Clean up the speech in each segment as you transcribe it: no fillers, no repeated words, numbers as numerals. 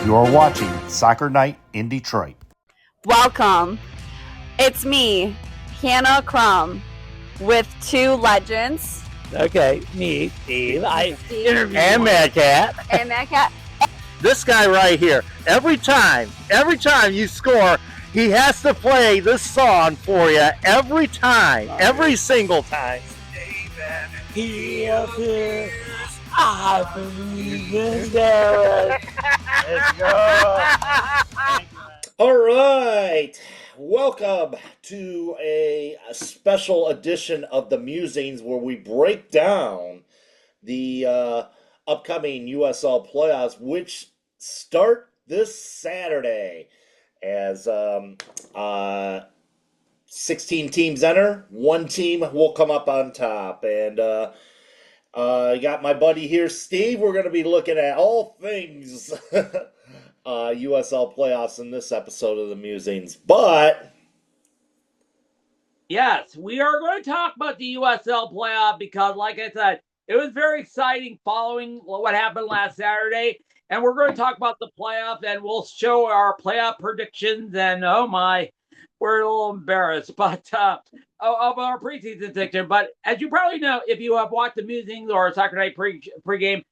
You're watching Soccer Night in Detroit. Welcome. It's me, Hannah Crum, with two legends. Okay, me, Steve, and Mad Cat. And Mad Cat. This guy right here, every time you score, he has to play this song for you every time, every single time. David, he appears. I believe in Derek. Let's go. All right. Welcome to a special edition of the Musings where we break down the upcoming USL playoffs, which start this Saturday as 16 teams enter. One team will come up on top. And you got my buddy here, Steve. We're going to be looking at all things USL playoffs in this episode of the Musings. But yes, we are going to talk about the USL playoff because, like I said, it was very exciting following what happened last Saturday. And we're going to talk about the playoff, and we'll show our playoff predictions. And oh my, we're a little embarrassed, but of our preseason prediction. But as you probably know, if you have watched the Musings or Soccer Night pregame,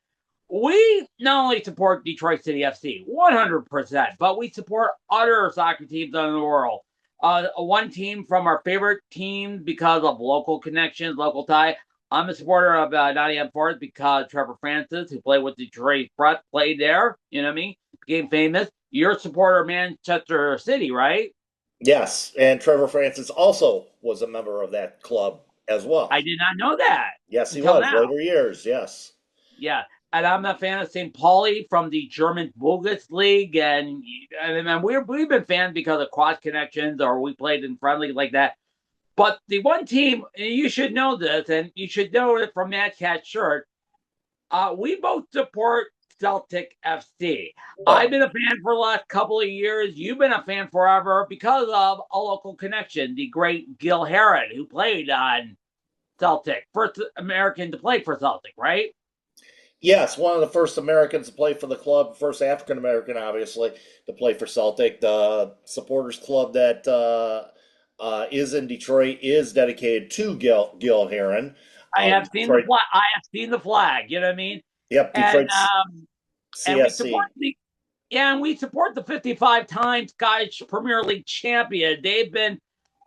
we not only support Detroit City FC 100%, but we support other soccer teams in the world. One team from our favorite teams because of local connections, local tie. I'm a supporter of Nottingham Forest because Trevor Francis, who played with Detroit Front, played there. You know what I mean? Became famous. You're a supporter of Manchester City, right? yes, and Trevor Francis also was a member of that club as well. I did not know that. Yes, he was. Now. Later years, yes. Yeah. And I'm a fan of St. Pauli from the German Bundesliga, and we've been fans because of cross connections, or we played in friendly like that. But the one team, and you should know this, and you should know it from Mad Cat's shirt, we both support Celtic FC. Oh. I've been a fan for the last couple of years. You've been a fan forever because of a local connection, the great Gil Heron, who played on Celtic, first American to play for Celtic, right? Yes, one of the first Americans to play for the club, first African American, obviously, to play for Celtic. The supporters club that is in Detroit is dedicated to Gil Heron. I have seen the flag. I have seen the flag. You know what I mean? Yep, Detroit CSC. And we support the 55 times Scottish Premier League champion. They've been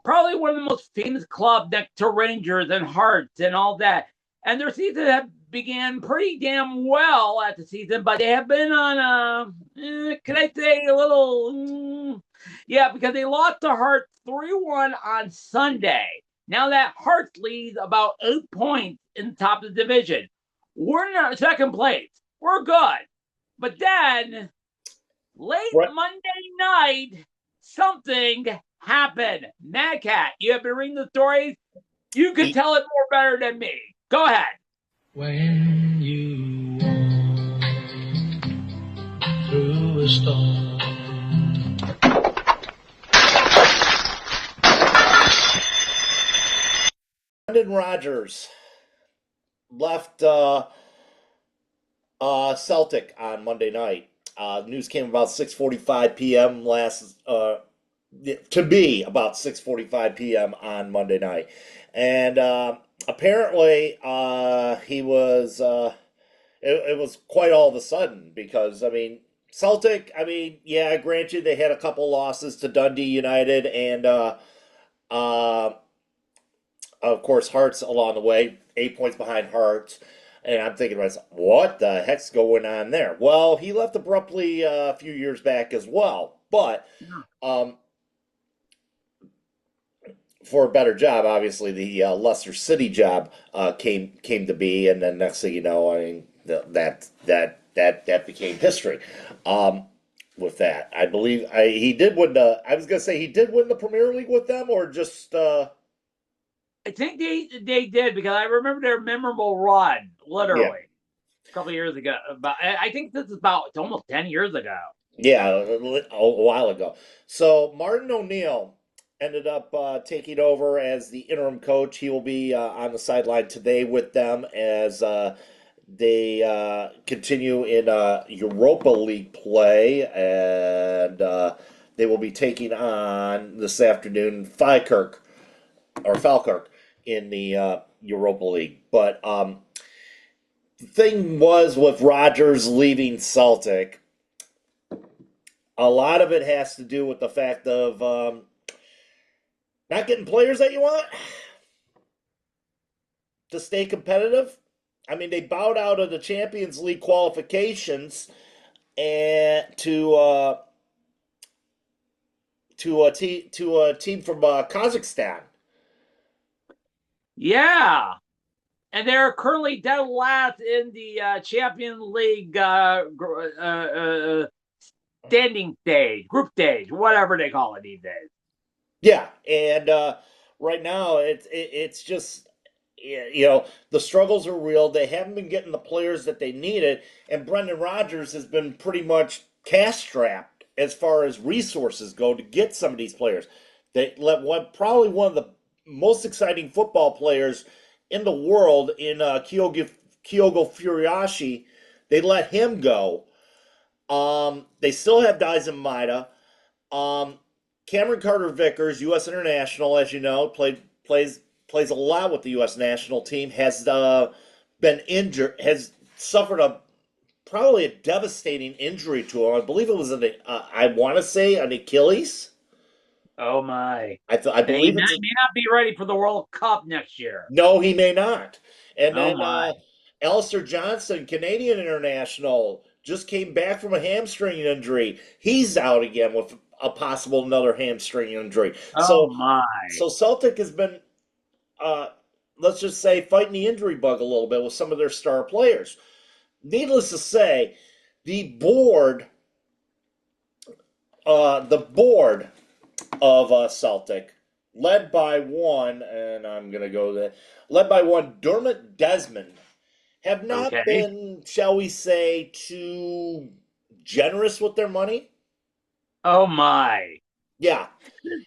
probably one of the most famous clubs next to Rangers and Hearts and all that. And their season began pretty damn well at the season, but they have been on can I say a little because they lost to Hearts 3-1 on Sunday. Now that Hearts leads about 8 points in the top of the division. We're in second place. We're good. But then late Monday night, something happened. Mad Cat, you have been reading the stories. You can tell it more better than me. Go ahead. When you walk through a storm, Brendan Rodgers left Celtic on Monday night. News came about 6:45 p.m. to be about 6:45 p.m. on Monday night, and apparently he was. It was quite all of a sudden because Celtic. Granted they had a couple losses to Dundee United and of course Hearts along the way, 8 points behind Hearts. And I'm thinking to myself, what the heck's going on there? Well, he left abruptly a few years back as well. But for a better job, obviously, the Leicester City job came to be. And then next thing you know, that became history. With that, I believe he did win I was going to say he did win the Premier League with them, or just... I think they did because I remember their memorable run, literally, a couple of years ago. But I think this is it's almost 10 years ago. Yeah, a while ago. So Martin O'Neill ended up taking over as the interim coach. He will be on the sideline today with them as They continue in Europa League play, and they will be taking on this afternoon Falkirk in the Europa League. But the thing was with Rodgers leaving Celtic, a lot of it has to do with the fact of not getting players that you want to stay competitive. I mean, they bowed out of the Champions League qualifications and to a team from Kazakhstan. Yeah. And they're currently dead last in the Champions League standing stage, group stage, whatever they call it these days. Yeah, and right now it's just the struggles are real. They haven't been getting the players that they needed, and Brendan Rodgers has been pretty much cash strapped as far as resources go to get some of these players. They let probably one of the most exciting football players in the world in Kyogo Furiashi. They let him go. They still have Dyson Maeda. Cameron Carter-Vickers, U.S. international, as you know, plays a lot with the U.S. national team. Has been injured, has suffered probably a devastating injury to him. I believe it was I want to say an Achilles. Oh my! I believe he may not be ready for the World Cup next year. No, he may not. And Oh then my! Alistair Johnston, Canadian international, just came back from a hamstring injury. He's out again with a possible another hamstring injury. Oh my! So Celtic has been, let's just say, fighting the injury bug a little bit with some of their star players. Needless to say, the board of Celtic, led by one, and I'm going to go there, led by one Dermot Desmond, have not been, shall we say, too generous with their money. Oh my! Yeah.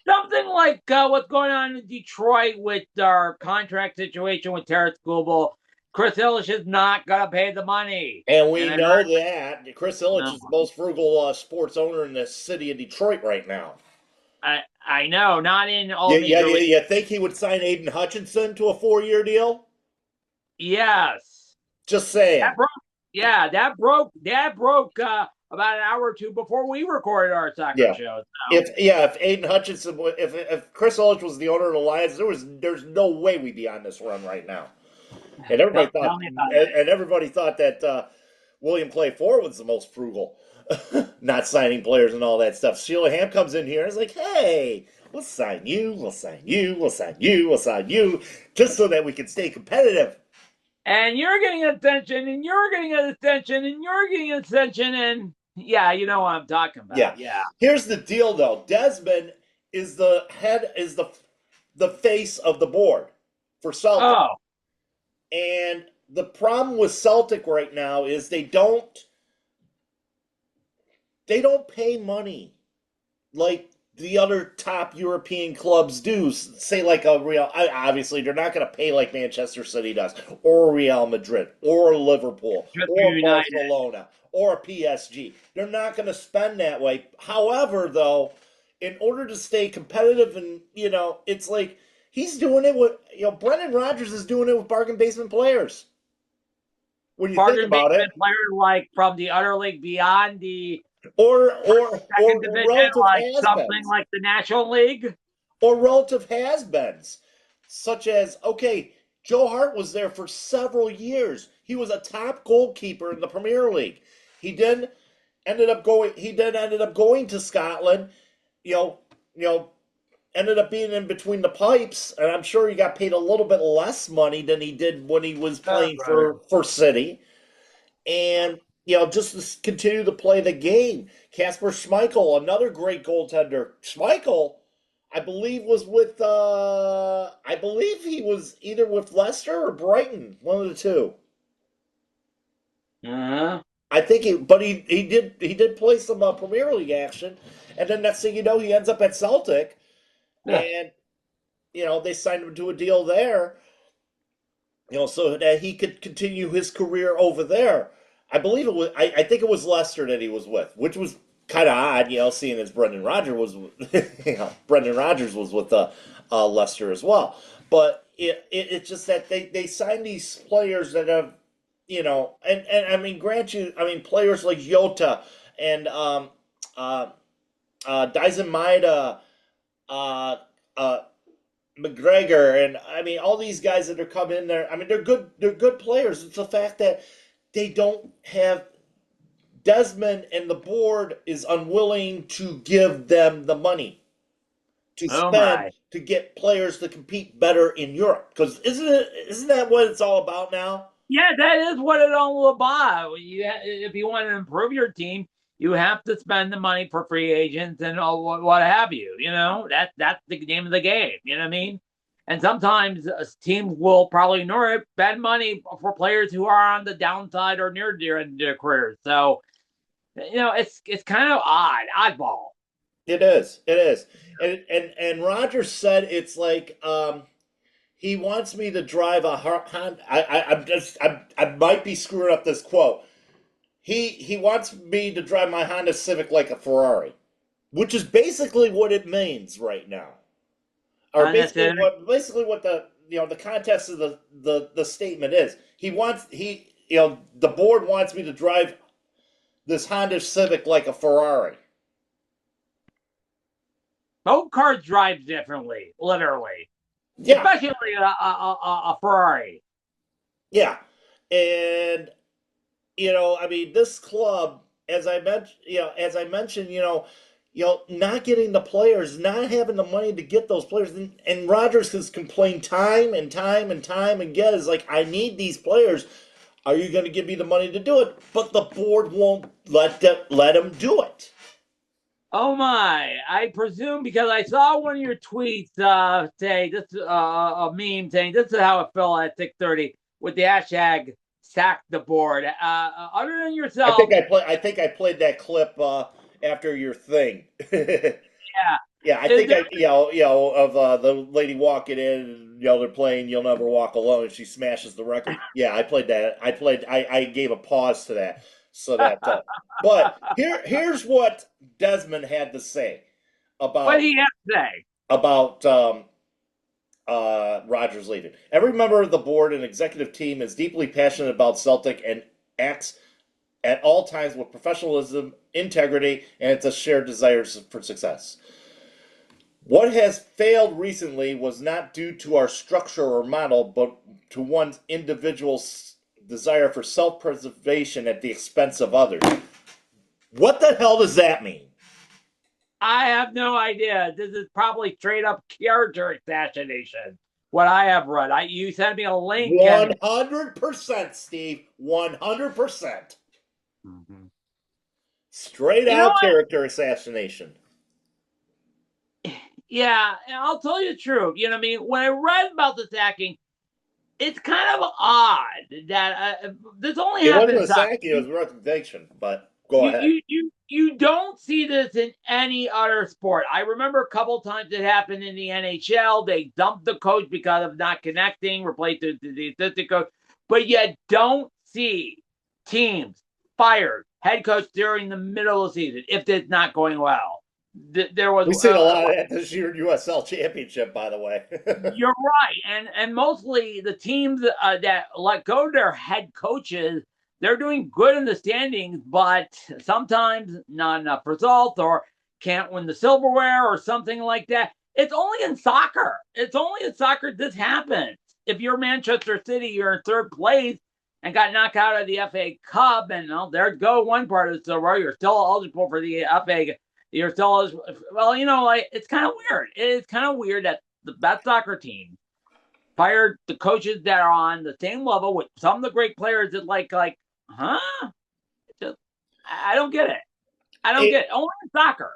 Something like what's going on in Detroit with our contract situation with Terrence Kubel. Chris Illich is not going to pay the money. And we know that. Chris Illich is the most frugal sports owner in the city of Detroit right now. I know, not in all major leagues. You think he would sign Aiden Hutchinson to a 4-year deal? Yes. Just saying. That broke about an hour or two before we recorded our soccer show. So. If Aiden Hutchinson, if Chris Illich was the owner of the Lions, there's no way we'd be on this run right now. And everybody thought that William Clay Ford was the most frugal, not signing players and all that stuff. Sheila Ham comes in here and is like, "Hey, we'll sign you, we'll sign you, we'll sign you, we'll sign you, just so that we can stay competitive." And you're getting attention, and you're getting attention, and you're getting attention, and yeah, you know what I'm talking about. Yeah. Here's the deal, though. Desmond is the face of the board for Celtic. Oh. And the problem with Celtic right now is they don't pay money like the other top European clubs do. Say like a Real. Obviously, they're not going to pay like Manchester City does, or Real Madrid, or Liverpool, or Barcelona, or PSG. They're not going to spend that way. However, though, in order to stay competitive, and it's like he's doing it with Brendan Rodgers is doing it with bargain basement players. When you think about it, players like from the other league beyond the. Or division, relative like has-beens. something like the National League, or relative has-beens, such as Joe Hart was there for several years. He was a top goalkeeper in the Premier League. He then ended up going to Scotland. Ended up being in between the pipes, and I'm sure he got paid a little bit less money than he did when he was playing for City. And just to continue to play the game. Kasper Schmeichel, another great goaltender. Schmeichel, I believe he was either with Leicester or Brighton, one of the two. I think he did play some Premier League action, and then next thing you know, he ends up at Celtic, and they signed him to a deal there. so that he could continue his career over there. I believe it was. I think it was Leicester that he was with, which was kind of odd, seeing as Brendan Rodgers was, Brendan Rodgers was with Leicester as well. But it's just that they signed these players that have, and I mean, grant you, I mean, players like Jota and uh, Dyson Maeda, uh, uh, McGregor, and I mean all these guys that are coming in there. I mean they're good. They're good players. It's the fact that they don't have Desmond, and the board is unwilling to give them the money to Oh spend my. to get players to compete better in Europe. Because isn't that what it's all about now? Yeah, that is what it all about. If you want to improve your team, you have to spend the money for free agents and what have you. That's the name of the game. You know what I mean? And sometimes teams will probably ignore it, spend money for players who are on the downside or near the end of their careers. So, it's kind of oddball. It is. It is. And Roger said it's like he wants me to drive a Honda. I might be screwing up this quote. He wants me to drive my Honda Civic like a Ferrari, which is basically what it means right now, or And that's it. basically what the context of the statement is. The board wants me to drive this Honda Civic like a Ferrari. Both cars drive differently, literally, Yeah, especially a Ferrari. yeah, and I mean, this club, as I mentioned, not getting the players, not having the money to get those players, and Rodgers has complained time and time and time again. Is like, I need these players. Are you going to give me the money to do it? But the board won't let him do it. Oh my! I presume because I saw one of your tweets say this a meme saying this is how it felt at 6:30 with the hashtag sack the board. Other than yourself, I think I played that clip after your thing. yeah. Yeah, I Is think there, of the lady walking in, they're playing "You'll Never Walk Alone," and she smashes the record. Yeah, I played that. I gave a pause to that, so that. But here's what Desmond had to say what about do you have to say? about Rogers leaving. Every member of the board and executive team is deeply passionate about Celtic and acts at all times with professionalism, integrity, and it's a shared desire for success. What has failed recently was not due to our structure or model, but to one's individual desire for self-preservation at the expense of others. What the hell does that mean? I have no idea. This is probably straight up character assassination. What I have read. You sent me a link. 100%, Steve. 100%. Mm-hmm. Straight You know out what? character assassination. Yeah, and I'll tell you the truth. You know what I mean? When I read about the sacking, it's kind of odd that this only It wasn't happens. a sack, it was a recommendation, but go ahead. You don't see this in any other sport. I remember a couple times it happened in the NHL. They dumped the coach because of not connecting, replaced the assistant coach. But you don't see teams fired head coach during the middle of the season if it's not going well. There was We've seen a lot of that this year USL Championship, by the way. You're right, and mostly the teams that let go their head coaches, they're doing good in the standings, but sometimes not enough results or can't win the silverware or something like that. It's only in soccer. It's only in soccer this happens. If you're Manchester City, you're in third place and got knocked out of the FA Cup, and there go one part of the silverware. You're still eligible for the FA. You're still well. It's kind of weird. It's kind of weird that the best soccer team fired the coaches that are on the same level with some of the great players that huh? Just, I don't get it. I don't get it. Only in soccer.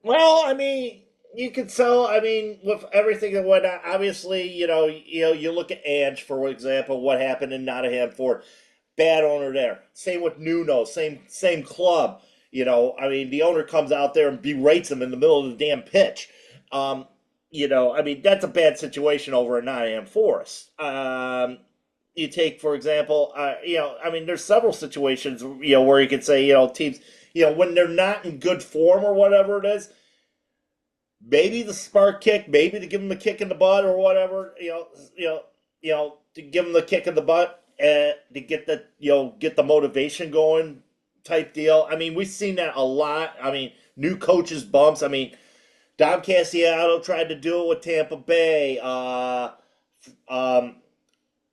Well, I mean, you could sell. I mean, with everything that went on, obviously, you look at Ange, for example, what happened in Nottingham Forest, bad owner there. Same with Nuno, same club. I mean, the owner comes out there and berates him in the middle of the damn pitch. I mean, that's a bad situation over in Nottingham Forest. you take, for example, I mean, there's several situations, where you could say, teams, when they're not in good form or whatever it is, maybe the spark kick, maybe to give them a kick in the butt or whatever, to give them the kick in the butt and to get the motivation going type deal. I mean, we've seen that a lot. I mean, new coaches bumps. I mean, Dom Cassiano tried to do it with Tampa Bay.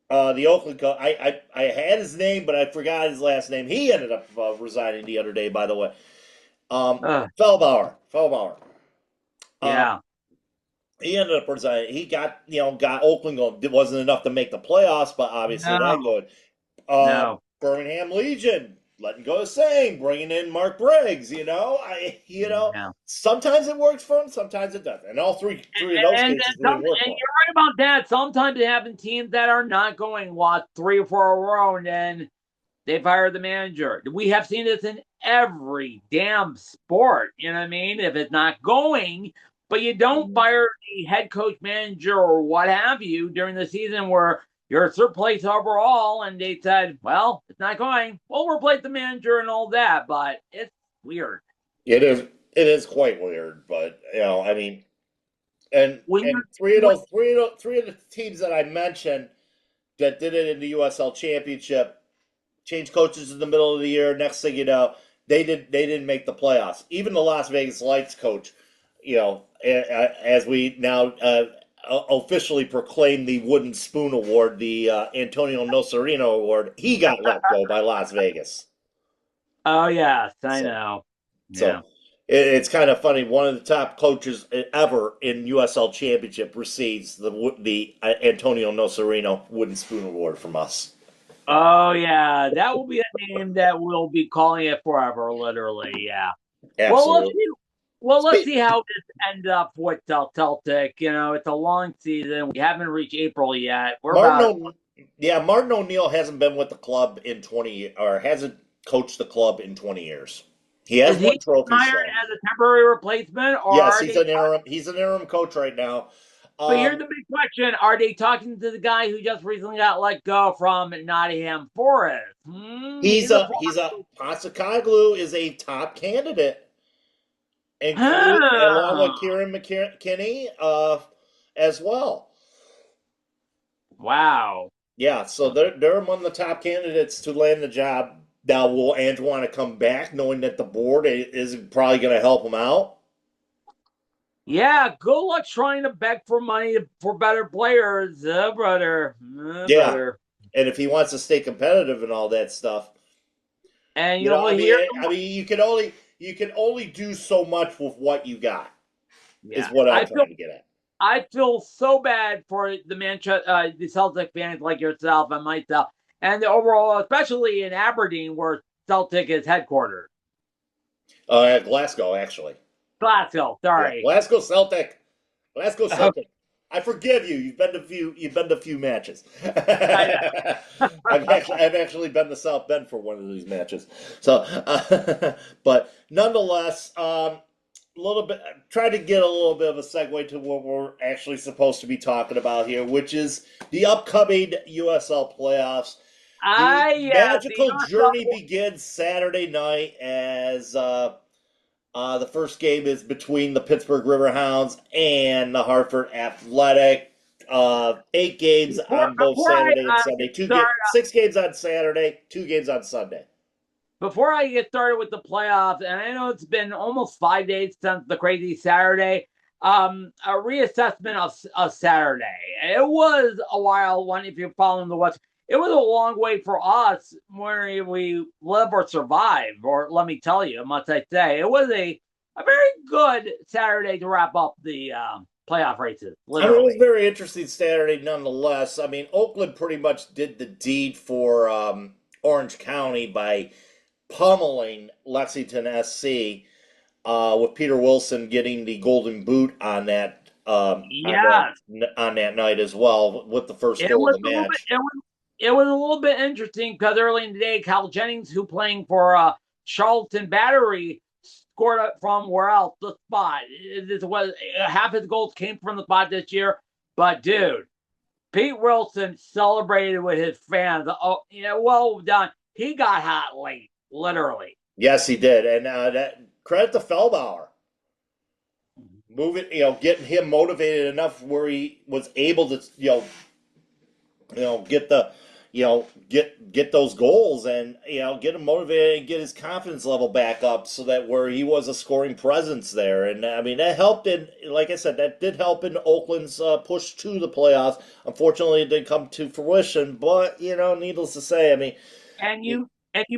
The Oakland coach, I had his name, but I forgot his last name. He ended up resigning the other day, by the way. Feldbauer. Yeah. He ended up resigning. He got Oakland going. It wasn't enough to make the playoffs, but obviously that good. No. Birmingham Legion letting go of Sang, bringing in Mark Briggs. Yeah. Sometimes it works for him, sometimes it doesn't. And all three of those cases didn't work for And him. you're right about that. Sometimes they have teams that are not going 3 or 4 in a row, and then they fire the manager. We have seen this in every damn sport. You know what I mean? If it's not going, but you don't fire the head coach, manager, or what have you during the season where you're third place overall, and they said, well, it's not going. We'll replace the manager and all that, but it's weird. It is quite weird, but I mean, and three of the teams that I mentioned that did it in the USL Championship changed coaches in the middle of the year. Next thing you know, they didn't make the playoffs. Even the Las Vegas Lights coach, as we now officially proclaim the Wooden Spoon Award, the Antonio Nocerino Award, he got let go by Las Vegas. Oh yes, I know. So it's kind of funny. One of the top coaches ever in USL Championship receives the Antonio Nocerino Wooden Spoon Award from us. Oh yeah, that will be a name that we'll be calling it forever, literally. Yeah. Absolutely. Let's see how this ends up with Celtic. It's a long season. We haven't reached April yet. Martin O'Neill hasn't been with the club in 20 or hasn't coached the club in 20 years. He has won trophies. Hired as a temporary replacement, or yes, he's an interim. He's an interim coach right now. But here's the big question: are they talking to the guy who just recently got let go from Nottingham Forest? Postecoglou is a top candidate, along with Kieran McKinney as well. Wow. Yeah, so they're among the top candidates to land the job. Now, will Andrew want to come back, knowing that the board isn't probably going to help him out? Yeah, good luck trying to beg for money for better players, brother. Brother. And if he wants to stay competitive and all that stuff, and you can only do so much with what you got. Yeah. Is what I'm trying to get at. I feel so bad for the Celtic fans like yourself and myself, and the overall, especially in Aberdeen, where Celtic is headquartered. Glasgow, actually. Glasgow, sorry. Yeah, Glasgow Celtic. I forgive you. You've been to a few matches. I've actually been to South Bend for one of these matches. So, but nonetheless, try to get a little bit of a segue to what we're actually supposed to be talking about here, which is the upcoming USL playoffs. The magical journey begins Saturday night as the first game is between the Pittsburgh Riverhounds and the Hartford Athletic. 8 games on both Saturday and Sunday. 6 games on Saturday, 2 games on Sunday. Before I get started with the playoffs, and I know it's been almost 5 days since the crazy Saturday, a reassessment of Saturday. It was a wild one if you're following the West. It was a long way for us where we live or survive, or let me tell you, must I say. It was a very good Saturday to wrap up the playoff races. Literally. It was a very interesting Saturday nonetheless. I mean, Oakland pretty much did the deed for Orange County by pummeling Lexington SC with Peter Wilson getting the golden boot on that on that night as well with the first goal of the match. It was a little bit interesting because early in the day, Kyle Jennings, who playing for Charlton Battery, scored it from where else? The spot. This was half his goals came from the spot this year. But dude, Pete Wilson celebrated with his fans. Oh, well done. He got hot late, literally. Yes, he did, and that credit to Feldbauer. Moving, getting him motivated enough where he was able to, get the, get those goals and get him motivated and get his confidence level back up so that where he was a scoring presence there. And I mean that helped in, like I said, that did help in Oakland's push to the playoffs. Unfortunately, it didn't come to fruition, but needless to say, I mean, And you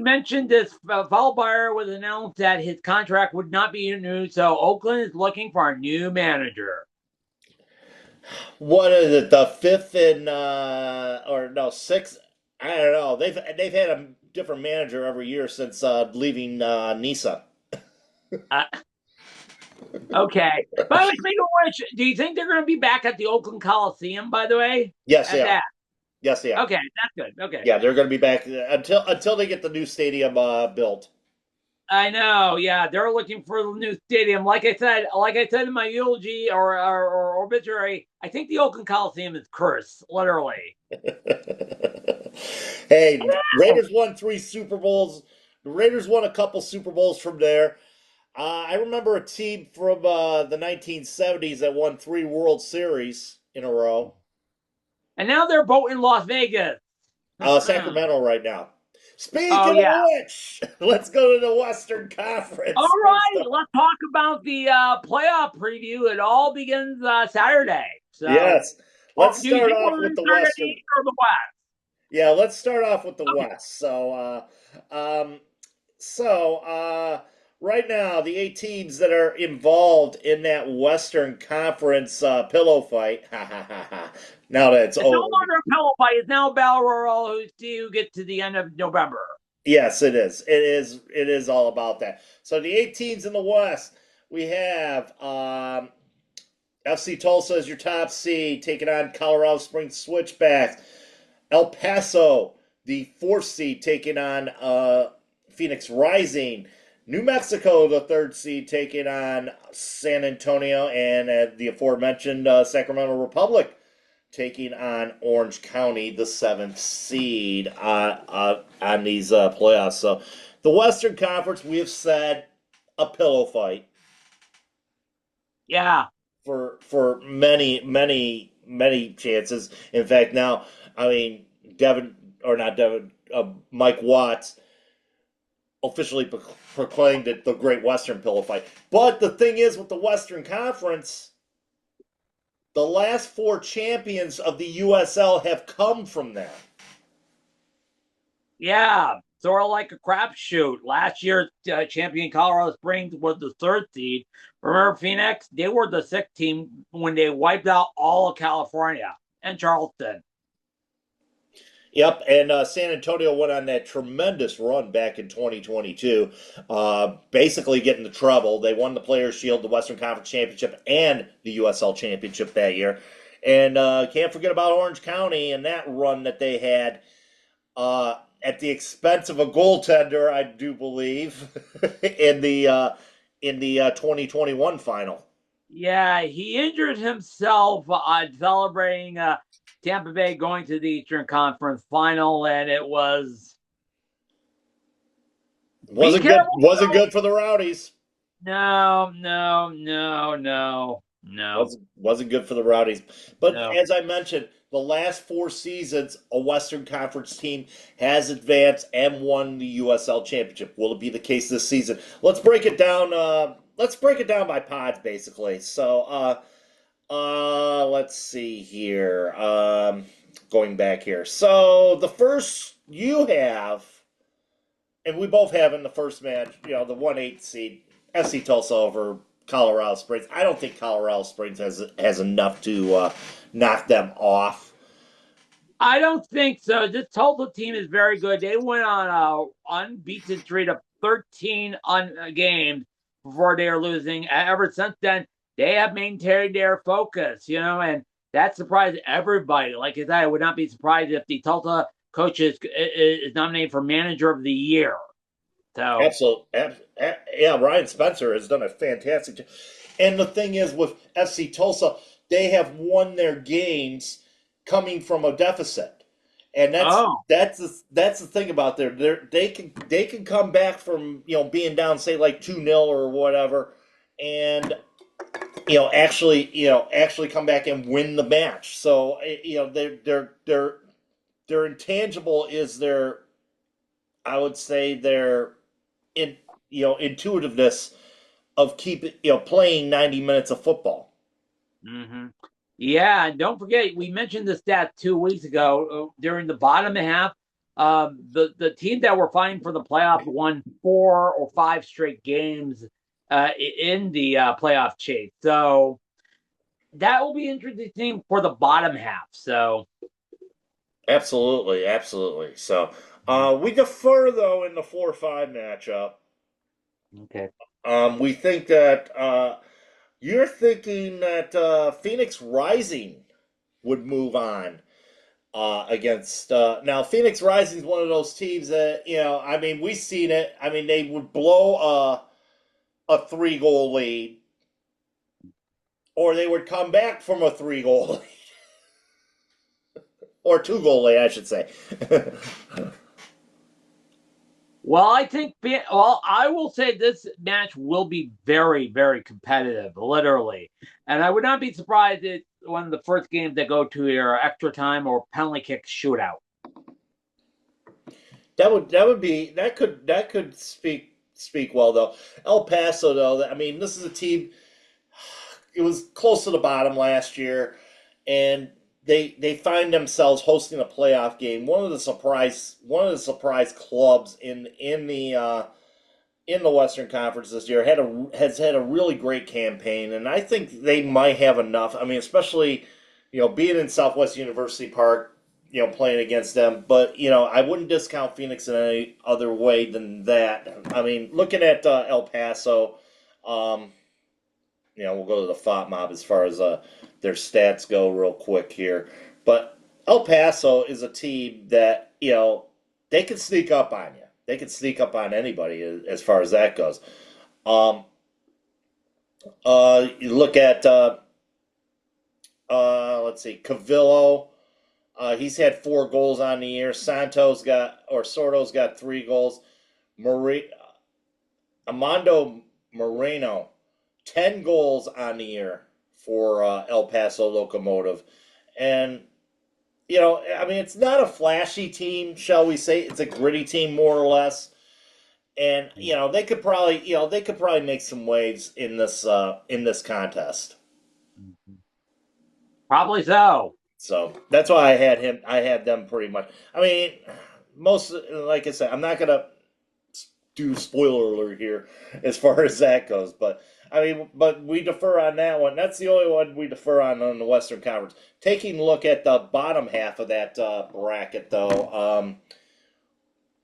mentioned this. Feldbauer was announced that his contract would not be renewed, so Oakland is looking for a new manager. what is it, the fifth and or no sixth? I don't know. They've had a different manager every year since leaving Nisa. Okay. By the way, speaking of which, do you think they're going to be back at the Oakland Coliseum, by the way? Yes, At yeah. that? Yes, yeah. Okay, that's good. Okay. Yeah, they're going to be back until they get the new stadium built. I know. Yeah, they're looking for the new stadium. Like I said in my eulogy or obituary, I think the Oakland Coliseum is cursed, literally. Hey, Raiders won 3 Super Bowls. The Raiders won a couple Super Bowls from there. I remember a team from the 1970s that won 3 World Series in a row. And now they're both in Las Vegas. Sacramento right now. Speaking Oh, yeah. of which, let's go to the Western Conference. All right, let's talk about the playoff preview. It all begins Saturday. So, yes, let's do you start think off we're with the gonna start at Western. the East or the West? Yeah, let's start off with the Okay. West. So, right now, the 8 teams that are involved in that Western Conference pillow fight. Ha ha ha ha. Now that it's It's over. no longer a pillow fight. It's now a battle royal who gets to the end of November. Yes, it is. It is all about that. So the 8 teams in the West, we have FC Tulsa as your top seed, taking on Colorado Springs Switchbacks. El Paso, the 4th seed, taking on Phoenix Rising. New Mexico, the 3rd seed, taking on San Antonio, and the aforementioned Sacramento Republic, taking on Orange County, the 7th seed, on these playoffs. So the Western Conference, we have said, a pillow fight. Yeah. For many chances. In fact, now, I mean, Mike Watts officially proclaimed it the Great Western Pillow Fight. But the thing is, with the Western Conference, the last 4 champions of the USL have come from there. Yeah, sort of like a crapshoot. Last year's champion Colorado Springs was the 3rd seed. Remember Phoenix? They were the 6th team when they wiped out all of California and Charleston. Yep, and San Antonio went on that tremendous run back in 2022, basically getting the treble. They won the Players' Shield, the Western Conference Championship, and the USL Championship that year. And can't forget about Orange County and that run that they had at the expense of a goaltender, I do believe, in the 2021 final. Yeah, he injured himself celebrating Tampa Bay going to the Eastern Conference final, and it wasn't good for the Rowdies. No. Wasn't good for the Rowdies. But No. as I mentioned, the last 4 seasons, a Western Conference team has advanced and won the USL Championship. Will it be the case this season? Let's break it down. Let's break it down by pods, basically. So, let's see here. Going back here. So the first you have, and we both have in the first match, the 1-8 seed, FC Tulsa over Colorado Springs. I don't think Colorado Springs has enough to knock them off. I don't think so. This Tulsa team is very good. They went on an unbeaten streak of 13 games before they are losing. Ever since then, they have maintained their focus, and that surprised everybody. Like I said, I would not be surprised if the Tulsa coach is nominated for Manager of the Year. So Absolutely. Yeah, Ryan Spencer has done a fantastic job. And the thing is, with FC Tulsa, they have won their games coming from a deficit, and Oh, that's the thing about they can come back from being down, say like 2-0 or whatever, and actually come back and win the match. So their intangible is their, I would say, their in intuitiveness of playing 90 minutes of football. hmm yeah. And don't forget, we mentioned the stat 2 weeks ago during the bottom half. The team that were fighting for the playoff won 4 or 5 straight games in the playoff chase. So that will be interesting for the bottom half. So Absolutely, absolutely. So we defer though in the 4-5 matchup. okay. We think that you're thinking that Phoenix Rising would move on against. Now, Phoenix Rising is one of those teams that I mean, we've seen it. I mean, they would blow a 3-goal lead, or they would come back from a 3-goal lead, or 2-goal lead, I should say. Well, I will say this match will be very, very competitive, literally. And I would not be surprised if one of the first games that go to your extra time or penalty kick shootout. That could speak well though. El Paso though, I mean, this is a team. It was close to the bottom last year, and they find themselves hosting a playoff game. One of the surprise clubs in the Western Conference this year has had a really great campaign, and I think they might have enough. I mean, especially being in Southwest University Park, playing against them. But I wouldn't discount Phoenix in any other way than that. I mean, looking at El Paso, we'll go to the FOT mob as far as their stats go real quick here. But El Paso is a team that they can sneak up on you. They can sneak up on anybody as far as that goes. You look at let's see, Cavillo. He's had 4 goals on the year. Sordo's got 3 goals. Armando Moreno, 10 goals on the year for El Paso Locomotive. And I mean, it's not a flashy team, shall we say? It's a gritty team, more or less. And they could probably make some waves in this contest. Probably so. So that's why I had them pretty much. I mean, like I said, I'm not gonna do spoiler alert here as far as that goes, but I mean, but we defer on that one. That's the only one we defer on the Western Conference. Taking a look at the bottom half of that bracket, though,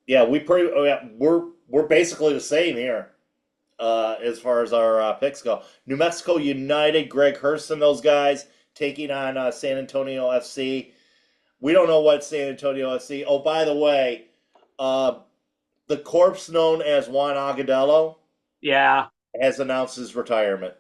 yeah, we're basically the same here as far as our picks go. New Mexico United, Greg Hurst and those guys taking on San Antonio FC. We don't know what San Antonio FC. Oh, by the way, the corpse known as Juan Agudelo, Yeah. has announced his retirement.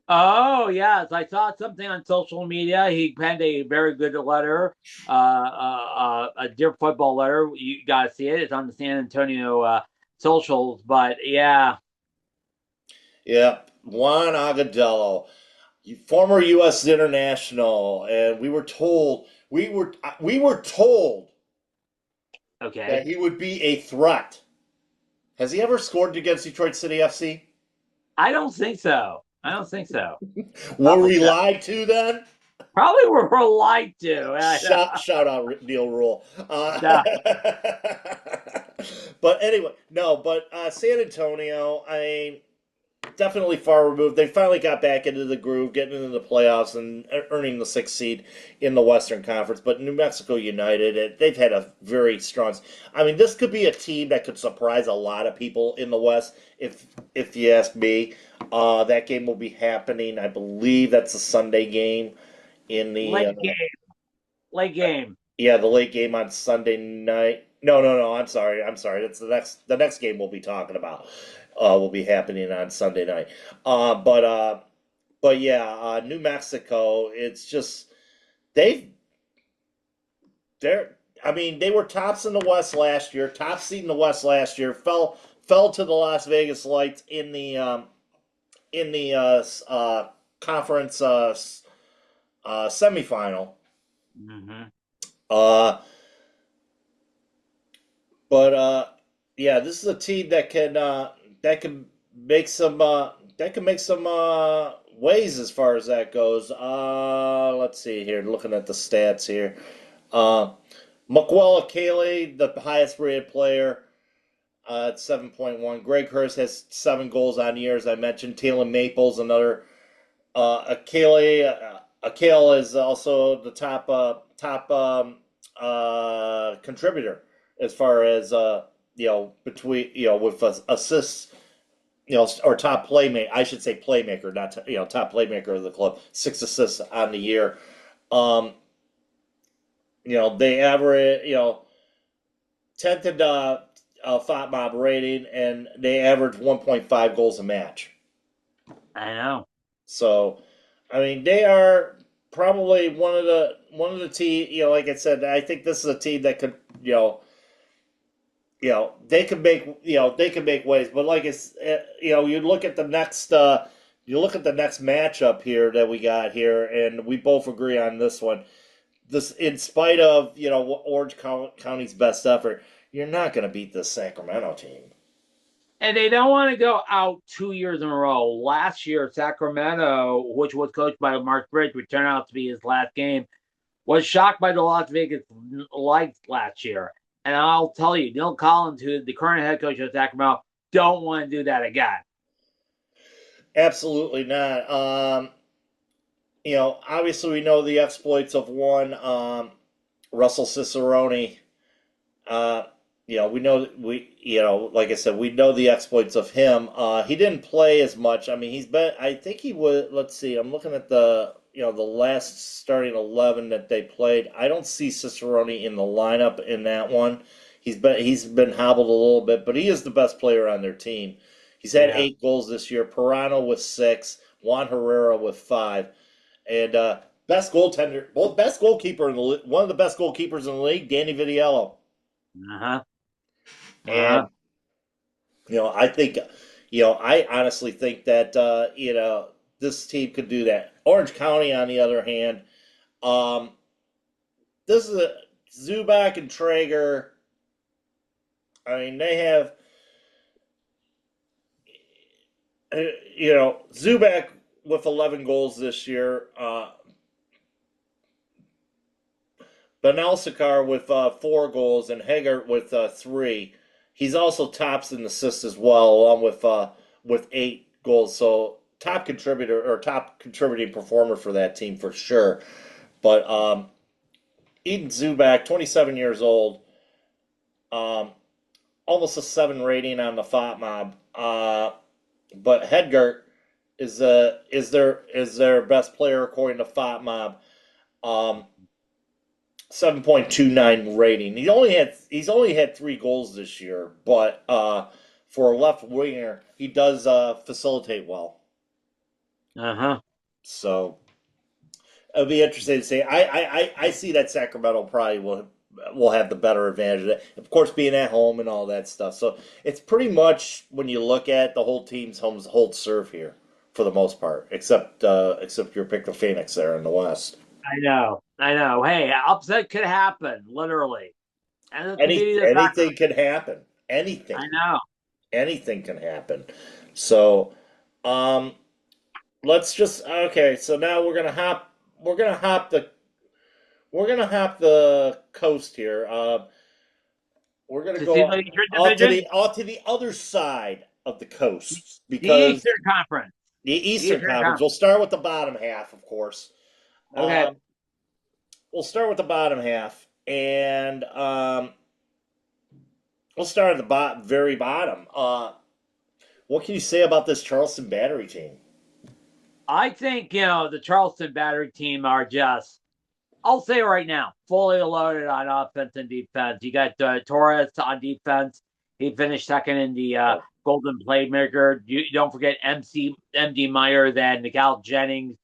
Oh, yes. I saw something on social media. He penned a very good letter, a Dear Football letter. You got to see it. It's on the San Antonio socials. But yeah. Yeah, Juan Agudelo, former U.S. international, and we were told Okay. that he would be a threat. Has he ever scored against Detroit City FC? I don't think so. Were we lied to then? Probably were lied to. Shout out Neil Rule. Yeah. But anyway, no. But San Antonio, I mean, definitely far removed. They finally got back into the groove, getting into the playoffs and earning the 6th seed in the Western Conference. But New Mexico United, they've had a very strong. I mean, this could be a team that could surprise a lot of people in the West, if you ask me. That game will be happening. I believe that's a Sunday game in the Late game. Yeah, the late game on Sunday night. No. I'm sorry. That's the next game we'll be talking about. Will be happening on Sunday night. But yeah, New Mexico. It's just they've They were tops in the West last year, top seed in the West last year. Fell to the Las Vegas Lights in the conference semifinal. Mm-hmm. But yeah, this is a team that can make some ways as far as that goes. Let's see here. Looking at the stats here, Makwela Kaylee, the highest rated player, at 7.1. Greg Hurst has 7 goals on the year, as I mentioned. Taylor Maples, another. Akale is also the top contributor as far as between with assists, or top playmaker. I should say playmaker, not top playmaker of the club. 6 assists on the year. They average 10th in thought mob rating, and they average 1.5 goals a match. I know. So, they are probably one of the team. Like I said, I think this is a team that could, they could make waves. But like it's, you look at the next matchup here that we got here, and we both agree on this one. This, in spite of Orange County's best effort, you're not going to beat this Sacramento team. And they don't want to go out 2 years in a row. Last year, Sacramento, which was coached by Mark Bridge, would turn out to be his last game, was shocked by the Las Vegas Lights last year. And I'll tell you, Neil Collins, who is the current head coach of Sacramento, don't want to do that again. Absolutely not. Obviously we know the exploits of one, Russell Cicerone. Like I said, we know the exploits of him. He didn't play as much. I think he would. Let's see. I'm looking at the last starting 11 that they played. I don't see Cicerone in the lineup in that one. He's been hobbled a little bit, but he is the best player on their team. He's had 8 goals this year. Pirano with 6, Juan Herrera with 5, and best goalkeeper in the one of the best goalkeepers in the league, Danny Vitiello. And I think, I honestly think that this team could do that. Orange County, on the other hand, this is Zubak and Traeger. They have, Zubak with 11 goals this year. Benalsikar with 4 goals, and Haggart with 3. He's also tops in assists as well, along with 8 goals. So top contributor or top contributing performer for that team for sure. But Eden Zubak, 27 years old, almost a 7 rating on the FOTMob. But Hedgart is their best player according to FOTMob. 7.29 rating. He's only had 3 goals this year, but for a left winger, he does facilitate well. So it'll be interesting to see. I see that Sacramento probably will have the better advantage of it. Of course, being at home and all that stuff. So it's pretty much, when you look at the whole team's hold serve here for the most part, except your pick of Phoenix there in the West. I know. Hey, upset could happen, literally. Anything can happen. Anything. I know. Anything can happen. So, let's just So now we're gonna hop the coast here. We're gonna go off to the other side of the coast, because the Eastern Conference. The Eastern Conference. We'll start with the bottom half, of course. Okay. We'll start with the bottom half, and we'll start at the very bottom. What can you say about this Charleston Battery team? I think, the Charleston Battery team are just, I'll say right now, fully loaded on offense and defense. You got Torres on defense. He finished second in the Golden Playmaker. You don't forget MD Meyer, then Miguel Jennings.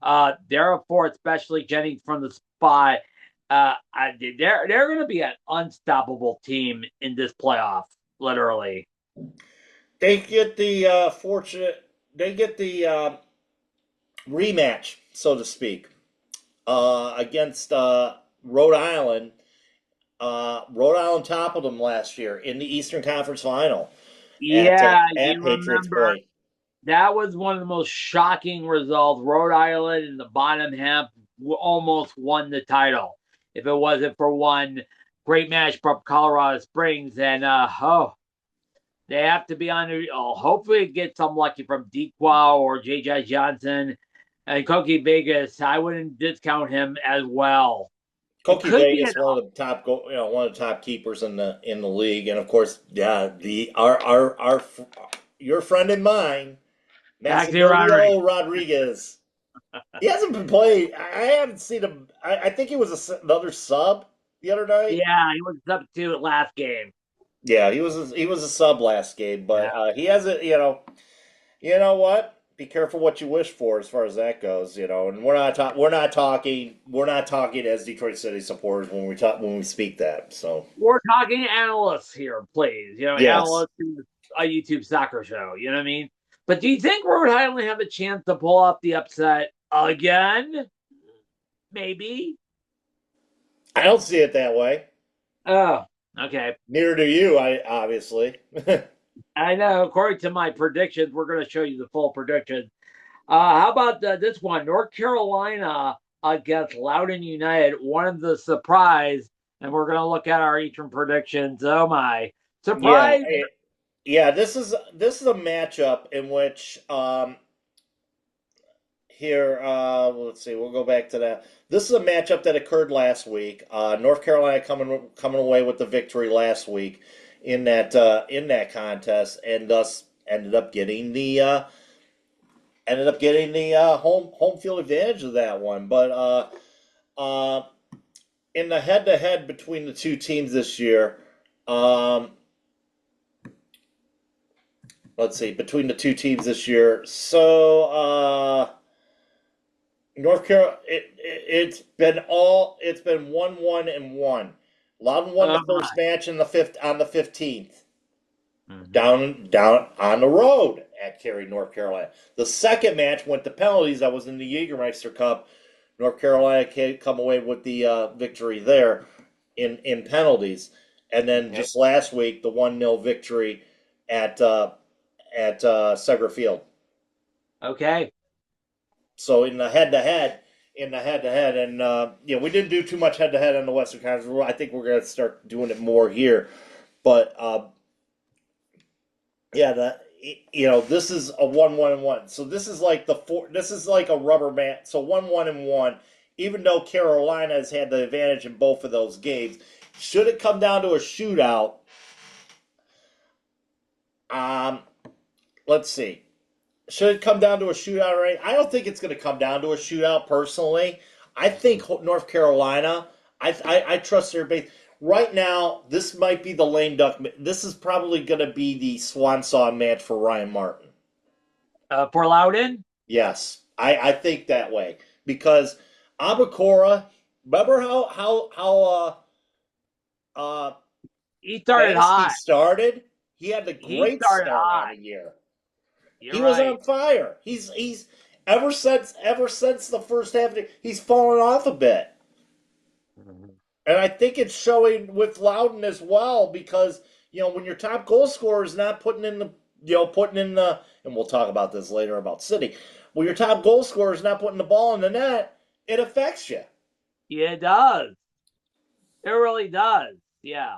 There are 4, especially Jennings from the spot. They're going to be an unstoppable team in this playoff, literally. They get the rematch, so to speak, against Rhode Island. Rhode Island toppled them last year in the Eastern Conference Final Yeah, at you Patriots remember Point. that was one of the most shocking results. Rhode Island in the bottom half almost won the title. If it wasn't for one great match from Colorado Springs, and they have to be on. Hopefully, get some lucky from Dequa or JJ Johnson and Koki Vegas. I wouldn't discount him as well. It Koki could be Vegas, one of the top, one of the top keepers in the league, and of course, yeah, your friend and mine, Maxi Rodriguez. Macedonio Rodriguez. He hasn't been playing. I haven't seen him. I think he was another sub the other night. Yeah, he was substitute last game. Yeah, he was a sub last game, but he hasn't. You know what? Be careful what you wish for as far as that goes. And we're not talking as Detroit City supporters when we speak that. So We're talking analysts here, please. yes, Analysts in a YouTube soccer show. You know what I mean? But do you think Rhode Island have a chance to pull off the upset again? Maybe. I don't see it that way. Oh, okay. Neither do you. I obviously. I know. According to my predictions, we're going to show you the full prediction. How about this one? North Carolina against Loudoun United. One of the surprise, and we're going to look at our Eastern predictions. Oh my surprise! Yeah. This is a matchup in which here let's see. We'll go back to that. This is a matchup that occurred last week. North Carolina coming away with the victory last week in that contest, and thus ended up getting the home field advantage of that one. But in the head to head between the two teams this year, let's see, between the two teams this year. So North Carolina, it's been 1-1-1. Loudon won the first match on the 15th. Down on the road at Cary, North Carolina. The second match went to penalties. That was in the Jägermeister Cup. North Carolina come away with the victory there in penalties. And then just last week, the 1-0 victory at Segra Field. Okay. So in the head-to-head, and we didn't do too much head-to-head on the Western Conference. I think we're going to start doing it more here. But this is a 1-1-1. So this is like this is like a rubber match. So 1-1-1. Even though Carolina has had the advantage in both of those games, should it come down to a shootout? Let's see. Should it come down to a shootout, right? I don't think it's going to come down to a shootout, personally. I think North Carolina, I trust their base. Right now, this might be the lame duck. This is probably going to be the swan song match for Ryan Martin. For Loudoun? Yes, I think that way. Because Abakora, remember how he started hot. He had the great start on the year. He was on fire. He's ever since the first half, he's fallen off a bit. And I think it's showing with Loudoun as well, because when your top goal scorer is not putting in the and we'll talk about this later about City. When your top goal scorer is not putting the ball in the net, it affects you. Yeah, it does. It really does. Yeah.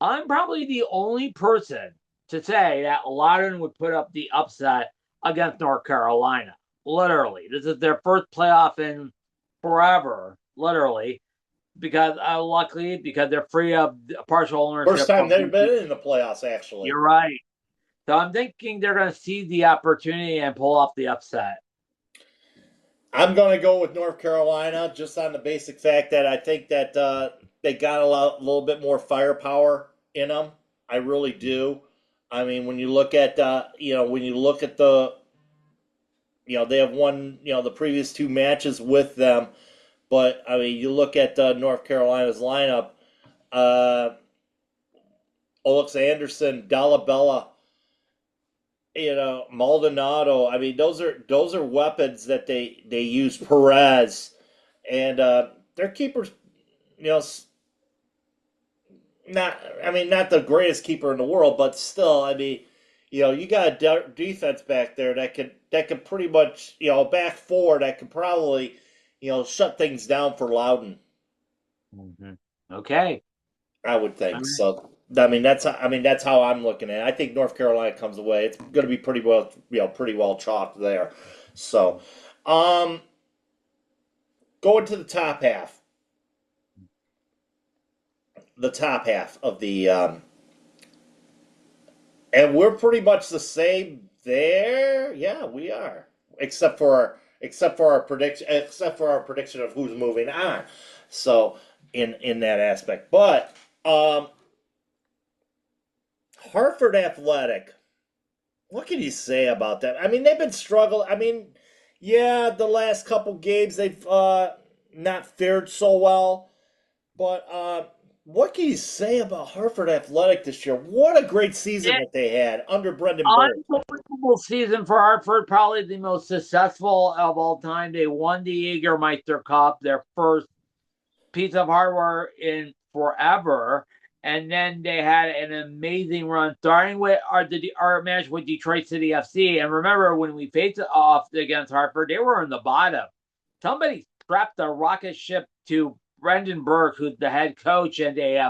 I'm probably the only person to say that Loudoun would put up the upset against North Carolina. Literally. This is their first playoff in forever. Literally. Because luckily, because they're free of partial ownership. First time they've been in the playoffs, actually. You're right. So I'm thinking they're going to seize the opportunity and pull off the upset. I'm going to go with North Carolina just on the basic fact that I think that they got a little bit more firepower in them. I really do. I mean, when you look at they have won the previous two matches with them, But I mean, you look at North Carolina's lineup: Alex Anderson, Dolabella, Maldonado. I mean, those are weapons that they use. Perez and their keepers. You know, not the greatest keeper in the world, but still, I mean, you got a defense back there that could pretty much, back four that could probably, shut things down for Loudon. Mhm. Okay. I would All think right. so. That's how I'm looking at it. I think North Carolina comes away. It's going to be pretty well chalked there. So, um, going to the top half of the and we're pretty much the same there. Yeah, we are. Except for our prediction of who's moving on. So in that aspect. But Hartford Athletic, what can you say about that? I mean, they've been struggling. I mean, yeah, the last couple games they've not fared so well. But what can you say about Hartford Athletic this year? What a great season that they had under Brendan Burke. Unbelievable season for Hartford, probably the most successful of all time. They won the Jägermeister Cup, their first piece of hardware in forever. And then they had an amazing run, starting with our match with Detroit City FC. And remember, when we faced off against Hartford, they were in the bottom. Somebody strapped a rocket ship to Brendan Burke, who's the head coach, and they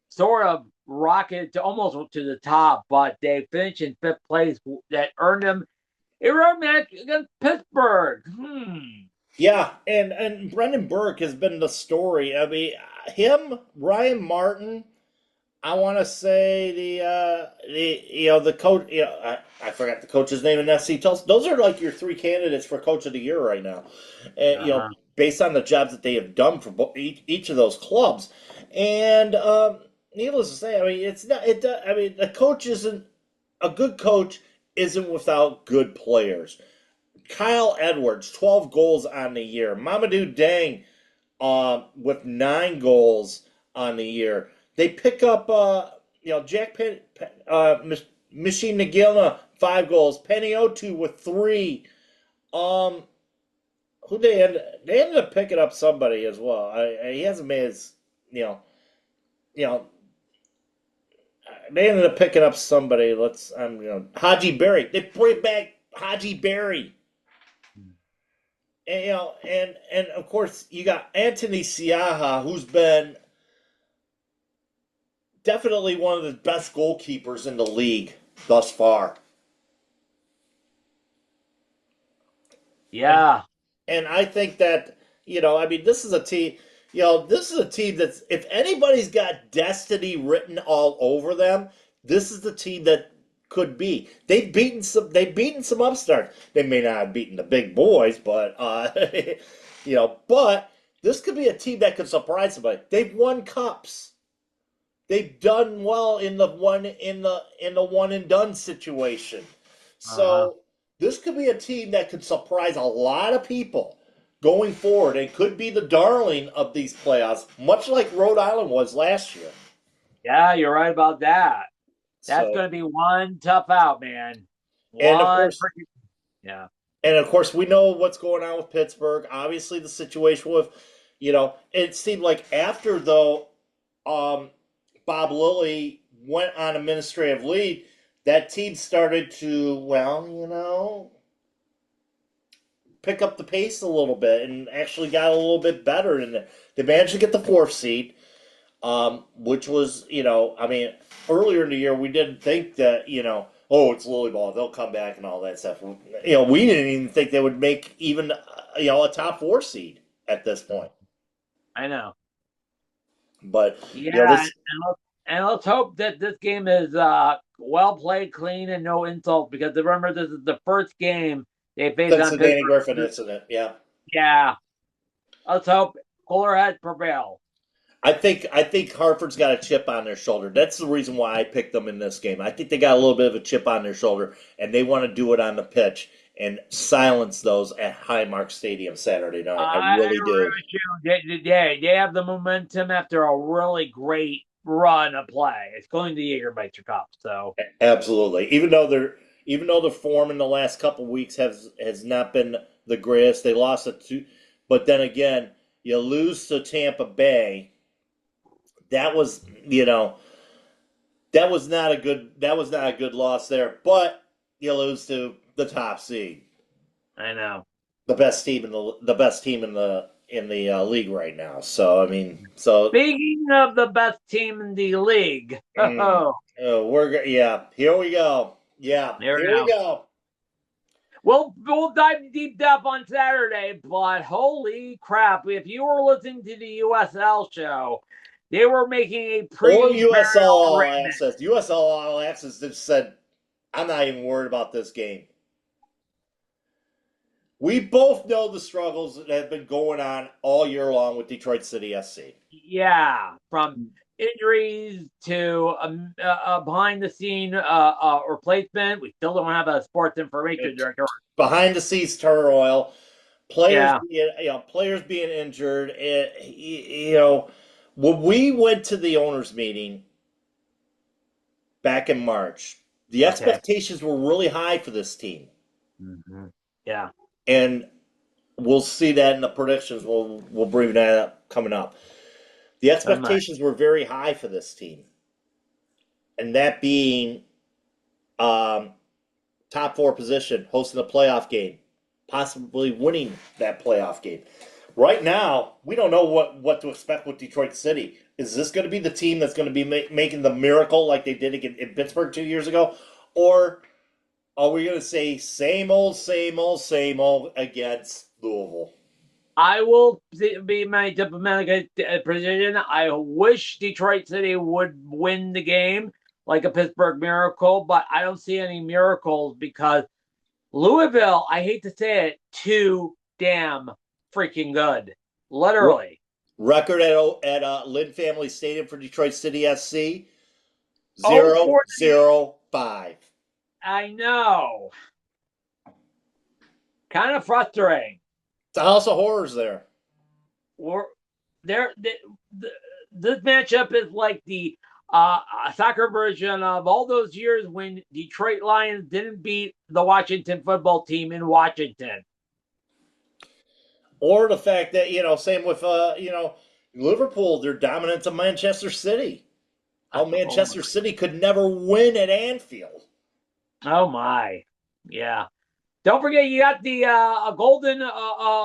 sort of rocket to almost to the top, but they finished in fifth place. That earned them a road match against Pittsburgh. Yeah, and Brendan Burke has been the story. I mean, him, Ryan Martin. I want to say the coach. I forgot the coach's name in FC Tulsa. Those are like your three candidates for coach of the year right now, and based on the jobs that they have done for each of those clubs. And needless to say, I mean, it's not. I mean, the coach isn't a good coach. Isn't without good players. Kyle Edwards, 12 goals on the year. Mamadou Dang, with 9 goals on the year. They pick up, Jack Machine Nagilna, 5 goals. Peniotu with 3. Who they ended up picking up somebody as well. He hasn't made his, they ended up picking up somebody. Haji Berry. They bring back Haji Berry. And of course you got Anthony Siaha, who's been definitely one of the best goalkeepers in the league thus far. Yeah. And I think that, this is a team, that's, if anybody's got destiny written all over them, this is the team that could be. They've beaten some upstarts. They may not have beaten the big boys, but but this could be a team that could surprise somebody. They've won cups. They've done well in the one and done situation. So this could be a team that could surprise a lot of people going forward and could be the darling of these playoffs, much like Rhode Island was last year. Yeah, you're right about that. That's So, going to be one tough out, man. and of course, we know what's going on with Pittsburgh. Obviously, the situation with, it seemed like after though, Bob Lilly went on administrative leave, that team started to, pick up the pace a little bit and actually got a little bit better. And they managed to get the 4th seed, which was, earlier in the year, we didn't think that, it's Lily Ball, they'll come back and all that stuff. We didn't even think they would make even, a top 4 seed at this point. I know. But, yeah, and let's hope that this game is well played, clean, and no insult, because remember, this is the first game they faced that's on the Danny Griffin incident, yeah. Yeah. Let's hope cooler heads prevail. I think Hartford's got a chip on their shoulder. That's the reason why I picked them in this game. I think they got a little bit of a chip on their shoulder, and they want to do it on the pitch. and silence those at Highmark Stadium Saturday night. I really do. They have the momentum after a really great run of play. It's going to the Jägermeister Cup. So Absolutely. Even though the form in the last couple weeks has not been the greatest, they lost it to. But then again, you lose to Tampa Bay. That was that was not a good loss there. But you lose to the top seed, I know. the best team in the league right now. So I mean, Speaking of the best team in the league, here we go. Yeah, There we here we go. go. We'll dive deep dive on Saturday, but holy crap! If you were listening to the USL show, they were making a Or pretty USL All arraignment. Access. USL All Access just said, I'm not even worried about this game. We both know the struggles that have been going on all year long with Detroit City SC. Yeah, from injuries to behind the scene replacement. We still don't have a sports information director. Behind the scenes turmoil, players Yeah. being injured. When we went to the owners' meeting back in March, the expectations were really high for this team. Mm-hmm. Yeah. And we'll see that in the predictions. We'll bring that up coming up. The expectations were very high for this team, and that being top 4 position, hosting a playoff game, possibly winning that playoff game. Right now, we don't know what to expect with Detroit City. Is this going to be the team that's going to be making the miracle like they did in Pittsburgh 2 years ago, or are we going to say same old against Louisville? I will be my diplomatic position. I wish Detroit City would win the game like a Pittsburgh Miracle, but I don't see any miracles because Louisville, I hate to say it, too damn freaking good. Literally. Record at Lynn Family Stadium for Detroit City SC, 0-0-5. I know. Kind of frustrating. It's a house of horrors there. This matchup is like the soccer version of all those years when Detroit Lions didn't beat the Washington football team in Washington. Or the fact that, same with, Liverpool, their dominance of Manchester City. How Manchester City could never win at Anfield. Oh, my. Yeah. Don't forget, you got the Golden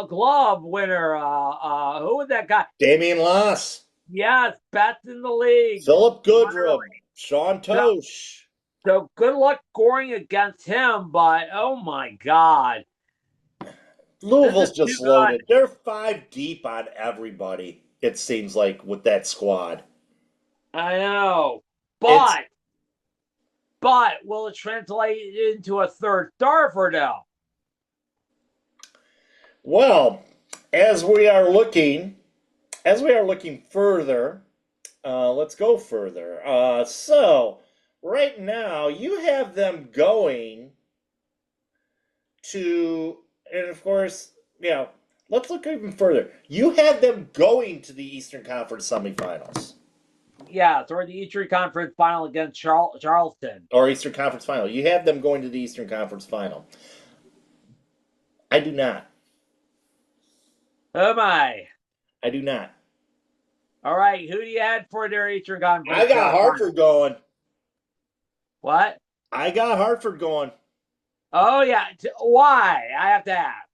Glove winner. Who was that guy? Damian Loss. Yes, best in the league. Philip Goodrum. Sean Tosh. So good luck scoring against him, but oh my God. Louisville's just loaded. They're 5 deep on everybody, it seems like, with that squad. I know. But will it translate into a third star for them? Well, as we are looking further, let's go further. So right now you have them going to, and of course, let's look even further. You have them going to the Eastern Conference semifinals. Yeah, or the Eastern Conference final against Charleston. Or Eastern Conference final. You have them going to the Eastern Conference final. I do not. Oh my. I do not. All right, who do you have for their Eastern Conference? I got Hartford going. What? I got Hartford going. Oh, yeah. Why? I have to ask.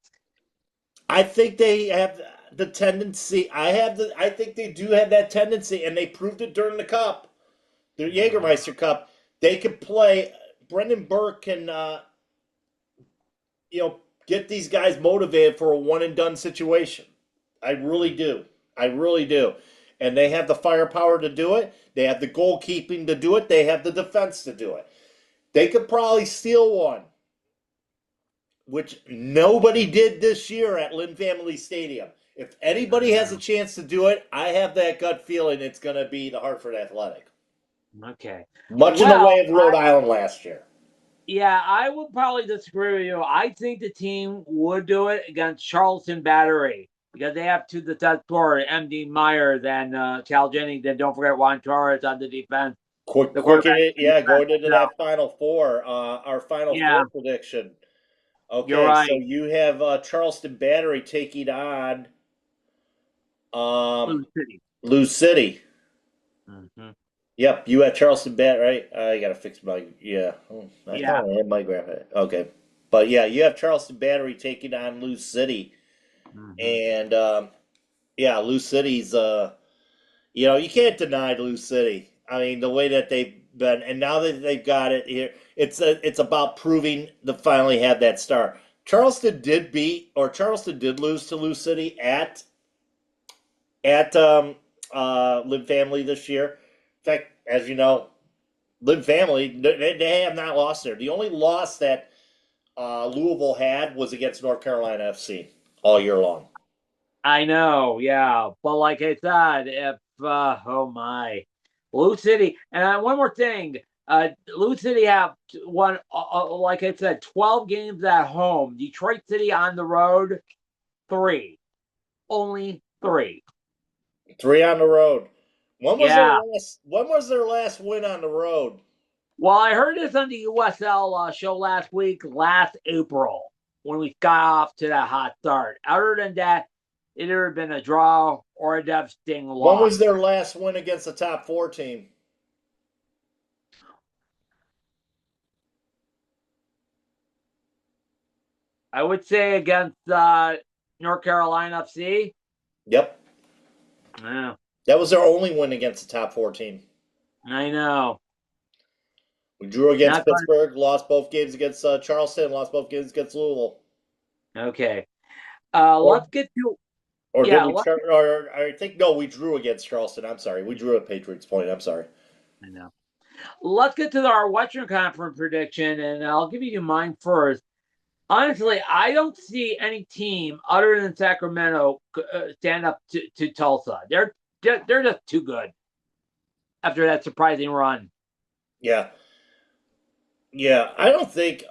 I think they have the tendency. I think they do have that tendency, and they proved it during the Cup, the Jägermeister Cup. They could play. Brendan Burke can, get these guys motivated for a one-and-done situation. I really do. And they have the firepower to do it. They have the goalkeeping to do it. They have the defense to do it. They could probably steal one, which nobody did this year at Lynn Family Stadium. If anybody has a chance to do it, I have that gut feeling it's going to be the Hartford Athletic. Okay. Much in the way of Rhode Island last year. Yeah, I would probably disagree with you. I think the team would do it against Charleston Battery because they have two the top scorer, MD Myers and Cal Jennings. And don't forget Juan Torres on the defense. The Quick, quarterback. yeah, going into So, that Final Four, our Final yeah, Four prediction. you're Okay, so right. you have Charleston Battery taking on Blue um, City. Lou City. Hmm. Yep, you have Charleston Bat, right? I gotta fix my I Yeah. thought I had my graphic. Okay, but yeah, you have Charleston Battery taking on Lou City, Hmm. and yeah, Lou City's you can't deny Lou City. I mean, the way that they've been, and now that they've got it here, it's about proving to finally have that star. Charleston did lose to Lou City at Lib Family this year. In fact, as you know, Lib Family they have not lost there. The only loss that Louisville had was against North Carolina FC all year long. I know, yeah. But like I said, if oh my, Blue City, and one more thing, Blue City have one, like I said, 12 games at home. Detroit City on the road, three, only three. Three on the road. Yeah. When was their last win on the road? Well, I heard this on the USL show last week, last April, when we got off to that hot start. Other than that, it either been a draw or a devastating When was loss. their last win against a top four team? I would say against North Carolina FC. Yep. Yeah, That was their only win against a top four team. I know. We drew against Not going. Pittsburgh, lost both games against Charleston, lost both games against Louisville. Okay. Or Let's get to or did yeah. we? Or I think no, we drew against Charleston. I'm sorry, we drew at Patriots Point. I'm sorry. I know. Let's get to our Western Conference prediction, and I'll give you mine first. Honestly, I don't see any team other than Sacramento stand up to Tulsa. They're just too good after that surprising run. Yeah, yeah. I don't think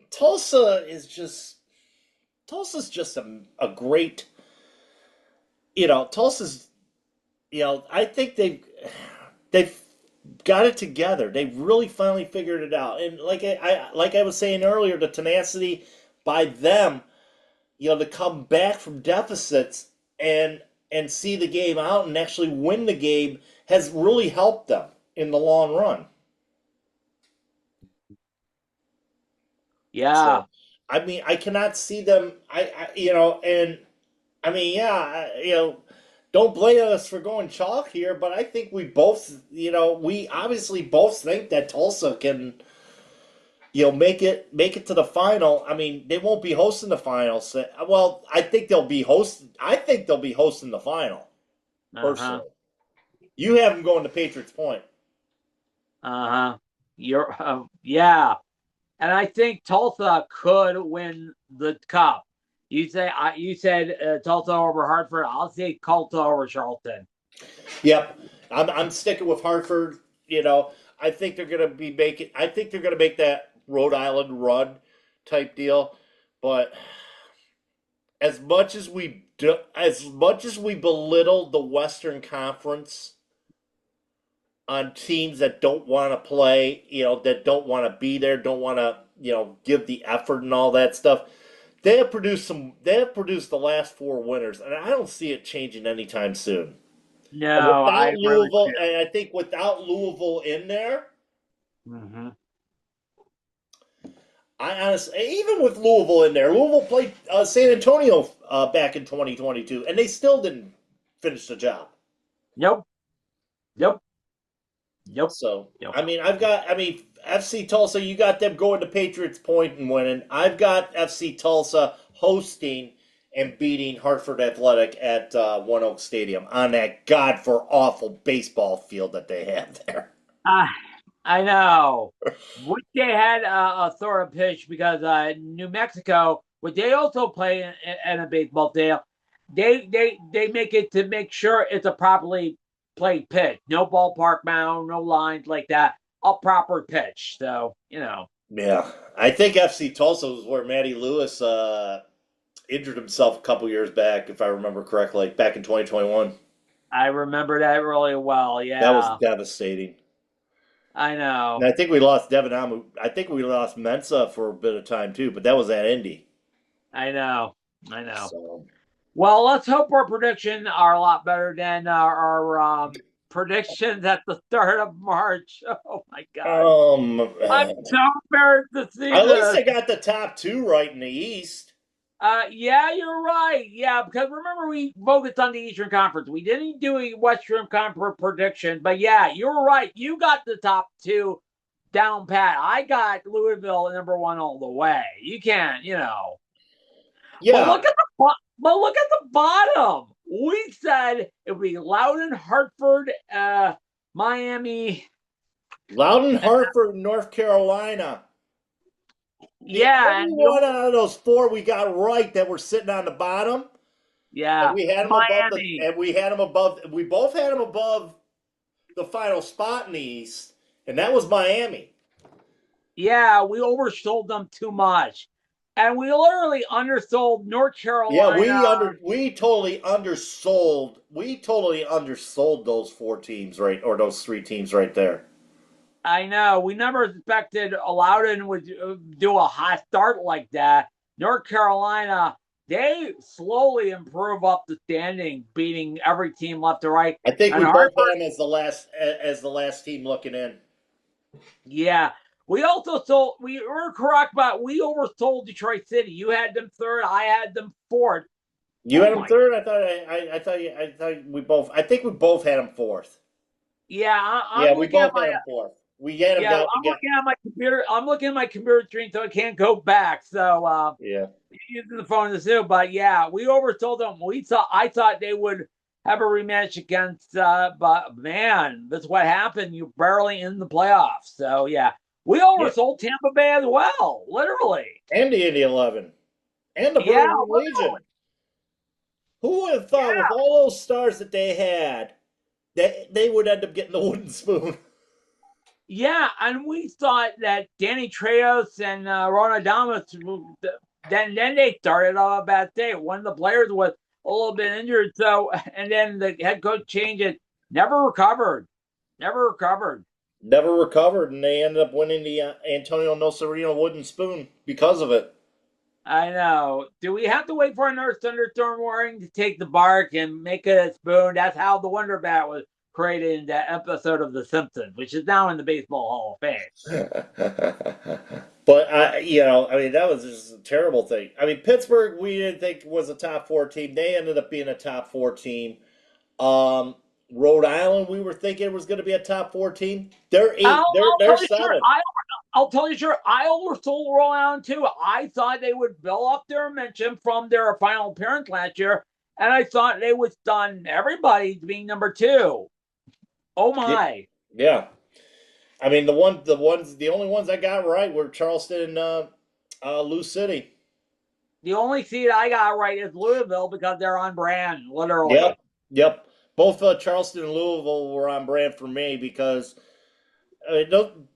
Tulsa is just Tulsa's just a great. Tulsa's. I think they've got it together. They really finally figured it out. And like I was saying earlier, the tenacity by them, to come back from deficits and see the game out and actually win the game has really helped them in the long run. Yeah. So, I mean, I cannot see them. And I mean, yeah, don't blame us for going chalk here, but I think we both, we obviously both think that Tulsa can, make it to the final. I mean, they won't be hosting the final. So, well, I think they'll be hosting. I think they'll be hosting the final. Uh huh. Personally, you have them going to Patriots Point. Uh huh. You're yeah. And I think Tulsa could win the cup. You said Tulsa over Hartford. I'll say Tulsa over Charleston. Yep, I'm sticking with Hartford. I think they're gonna be making. I think they're gonna make that Rhode Island run type deal, but as much as we belittle the Western Conference on teams that don't want to play, that don't want to be there, don't want to, give the effort and all that stuff. They have produced the last four winners, and I don't see it changing anytime soon. And No, without I really Louisville, and I think without Louisville in there, do. Mm-hmm. I honestly, even with Louisville in there, Louisville played San Antonio back in 2022, and they still didn't finish the job. Nope. Nope. Nope. So, Nope. I mean, FC Tulsa, you got them going to Patriots Point and winning. I've got FC Tulsa hosting and beating Hartford Athletic at One Oak Stadium on that god for awful baseball field that they have there. I know. Wish they had a sort of pitch because New Mexico, would they also play in a baseball field? They make it to make sure it's a properly played pitch. No ballpark mound, no lines like that. A proper pitch. So, Yeah, I think FC Tulsa was where Matty Lewis injured himself a couple years back, if I remember correctly, back in 2021. I remember that really well. That was Yeah, devastating. I And know. I think we lost Devin Amu. I think we lost Mensa for a bit of time too, but that was at Indy. I know. I know. So, Well, let's hope our predictions are a lot better than our predictions at the start of March. Oh my God. I'm so embarrassed to see at least this. I got the top two right in the East. Yeah, you're right. Yeah, because remember we focused on the Eastern Conference. We didn't do a Western Conference prediction, but yeah, you're right. You got the top two down pat. I got Louisville number one all the way. You can't, But Yeah, look at the bottom. We said it would be Loudoun, Hartford, Miami. Loudon, Hartford, North Carolina. The Yeah, only and one out of those four we got right that were sitting on the bottom, and yeah, we had them above Miami. and we had them above. We both had them above the final spot in the East, and that was Miami. Yeah, we oversold them too much. And we literally undersold North Yeah, Carolina. we totally undersold. We totally undersold those four teams, right, or those three teams right there. I know. We never expected Loudoun would do a hot start like that. North Carolina, they slowly improve up the standing, beating every team left to right. I think And we both Hartford, had them as the last team looking in. yeah. We also sold, we were correct, but we oversold Detroit City. You had them third, I had them fourth. You Oh had them my, third. I thought we both. I think we both had them fourth. yeah, Yeah, I'm we looking at both my had them fourth. We had them Yeah, down. I'm looking at my computer. I'm looking at my computer screen, so I can't go back. So Yeah. using the phone to do. But yeah, we oversold them. I thought they would have a rematch against. But man, that's what happened. You barely in the playoffs. So yeah, we Yeah. oversold Tampa Bay as well. Literally. And the Indy 11. And the Yeah, Berlin literally. Legion. Who would have thought with Yeah. all those stars that they had, that they would end up getting the wooden spoon? Yeah, and we thought that Danny Trejo and Ron Adamas, then they started off a bad day. One of the players was a little bit injured, so and then the head coach changed it. Never recovered. Never recovered. Never recovered, and they ended up winning the Antonio Nocerino wooden spoon because of it. I know. Do we have to wait for another thunderstorm warning to take the bark and make it a spoon? That's how the Wonder Bat was created in that episode of The Simpsons, which is now in the Baseball Hall of Fame. But I mean, that was just a terrible thing. I mean, Pittsburgh, we didn't think was a top four team. They ended up being a top four team. Rhode Island, we were thinking was going to be a top four team. They're eight. I'll They're tell you, sure. seven. I'll tell you, sure. I oversold Rhode Island too. I thought they would build up their mention from their final appearance last year, and I thought they would stun everybody being number two. Oh my! Yeah. I mean, the only ones I got right were Charleston and Lou City. The only seed I got right is Louisville because they're on brand, literally. Yep. Both Charleston and Louisville were on brand for me because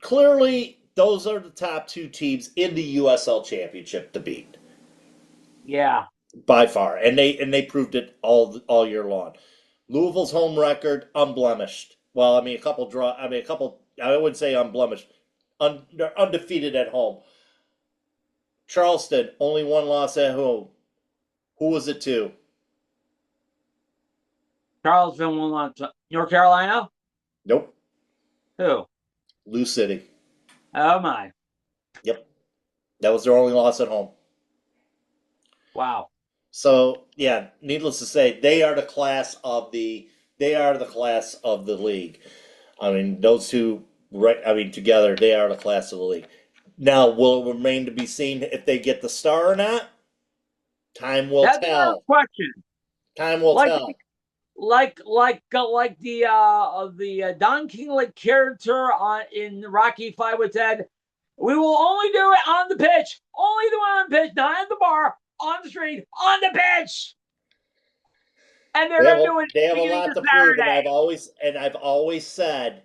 clearly those are the top two teams in the USL Championship to beat Yeah. by far, and they proved it all year long. Louisville's home record unblemished. Well, I mean a couple draw. I mean a couple. I would say unblemished. They're undefeated at home. Charleston only one loss at home. Who was it to? Charleston won on North Carolina. Nope. Who? Lou City. Oh my! Yep. That was their only loss at home. Wow. So yeah, needless to say, they are the class of the league. I mean, those two, together, they are the class of the league. Now, will it remain to be seen if they get the star or not? Time will That's another tell. question. Time will tell. Like the Don King character in Rocky 5 would said, we will only do it on the pitch. Only do it on the pitch, not at the bar, on the street, on the pitch. And they're going to do it They have a beginning lot of to prove, Saturday. and I've always said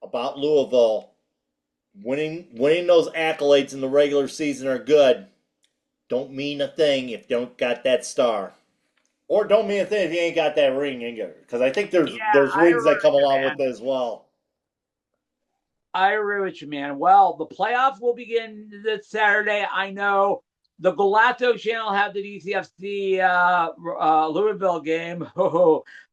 about Louisville, winning those accolades in the regular season are good. Don't mean a thing if you don't got that star. Or don't mean a thing if you ain't got that ring either. Because I think there's Yeah, there's I rings agree that come with you, along man. with it as well. I agree with you, man. Well, the playoffs will begin this Saturday. I know the Golato channel have the DCFC Louisville game.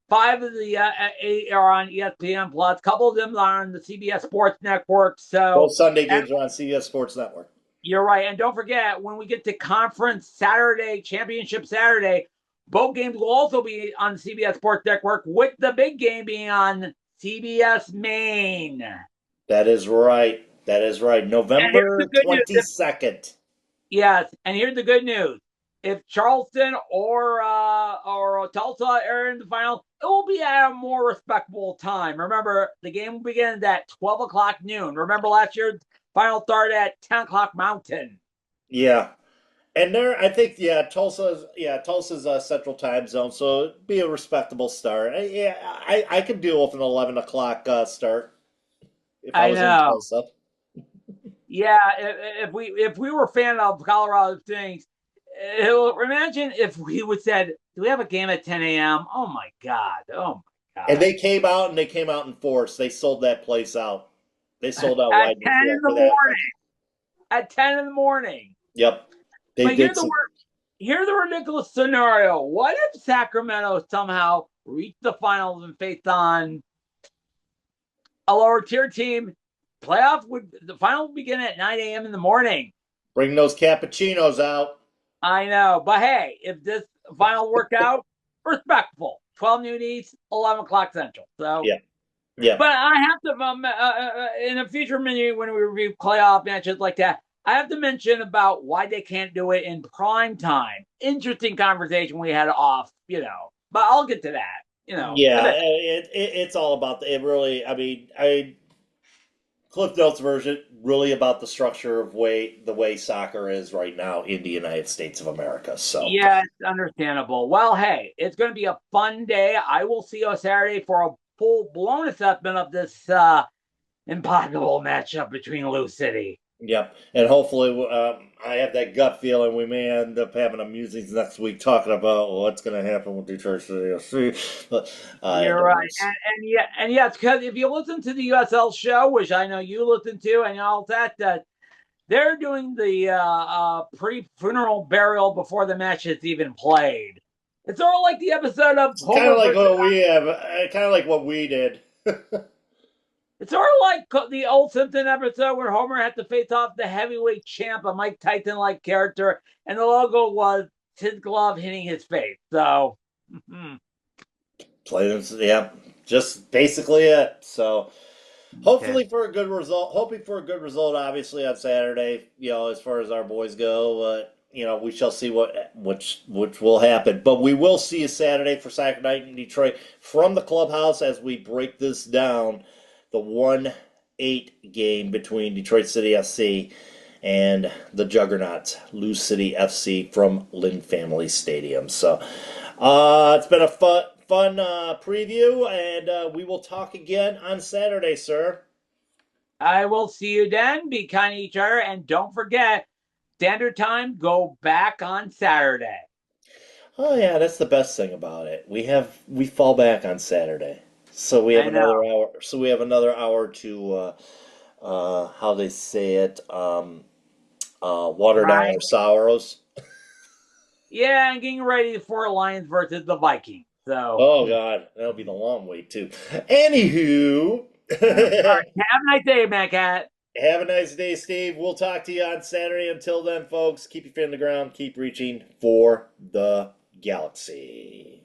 Five of the 8 are on ESPN Plus. A couple of them are on the CBS Sports Network. Both So, Sunday and games are on CBS Sports Network. you're right. And don't forget, when we get to Conference Saturday, Championship Saturday, both games will also be on CBS Sports Network, with the big game being on CBS Maine. That is right. That is right. And here's the November good news. 22nd. Yes, and here's the good news. If Charleston or Tulsa are in the final, it will be at a more respectable time. Remember, the game will begin at 12 o'clock noon. Remember last year's final started at 10 o'clock Mountain. Yeah. And there, I think, Tulsa's a central time zone, so it'd be a respectable start. I could deal with an 11 o'clock start if I I was in know. Tulsa. Yeah, if we were a fan of Colorado things, imagine if we would said, "Do we have a game at 10 a.m.?" Oh my God! Oh my And God! they came out in force. They sold that place out. They sold out At Widener 10 in Field the for that one. morning. At 10 in the morning. Yep. They But did. here's the ridiculous scenario. What if Sacramento somehow reached the finals and faced on a lower tier team? The final would begin at 9 a.m. in the morning. Bring those cappuccinos out. I know. But hey, if this final worked out, respectful. 12 noon East, 11 o'clock Central. So Yeah. Yeah. But I have to, in a future menu when we review playoff matches like that, I have to mention about why they can't do it in prime time. Interesting conversation we had off, but I'll get to that, Yeah, it's all about it. Really, I mean, Cliff Notes version really about the structure of the way soccer is right now in the United States of America. So Yeah, it's understandable. Well, hey, it's going to be a fun day. I will see you on Saturday for a full-blown assessment of this impossible matchup between Lou City. yep, and hopefully, I have that gut feeling we may end up having a musings next week talking about what's going to happen with Detroit City FC. But You're right, and yes, because if you listen to the USL show, which I know you listen to, and all that, they're doing the pre-funeral burial before the match is even played. It's sort of like the episode of kind Homer of like versus. what we have, kind of like what we did. It's sort of like the old Simpson episode where Homer had to face off the heavyweight champ, a Mike Tyson-like character, and the logo was his glove hitting his face. So, Yeah, just basically it. So hopefully okay. for a good result. Hoping for a good result, obviously on Saturday. As far as our boys go, we shall see which will happen. But we will see you Saturday for Saturday night in Detroit from the clubhouse as we break this down. The 1-8 game between Detroit City FC and the Juggernauts, Lou City FC from Lynn Family Stadium. So it's been a fun preview, and we will talk again on Saturday, sir. I will see you then. Be kind to each other, and don't forget, standard time, go back on Saturday. Oh yeah, that's the best thing about it. We fall back on Saturday, so we have I know. another hour. So we have another hour to how they say it, water down Right? our sorrows. Yeah, and getting ready for Lions versus the Vikings. So, Oh God, that'll be the long wait too. Anywho, all right. Have a nice day, Matt Cat. have a nice day, Steve. We'll talk to you on Saturday. Until then, folks, keep your feet on the ground, keep reaching for the galaxy.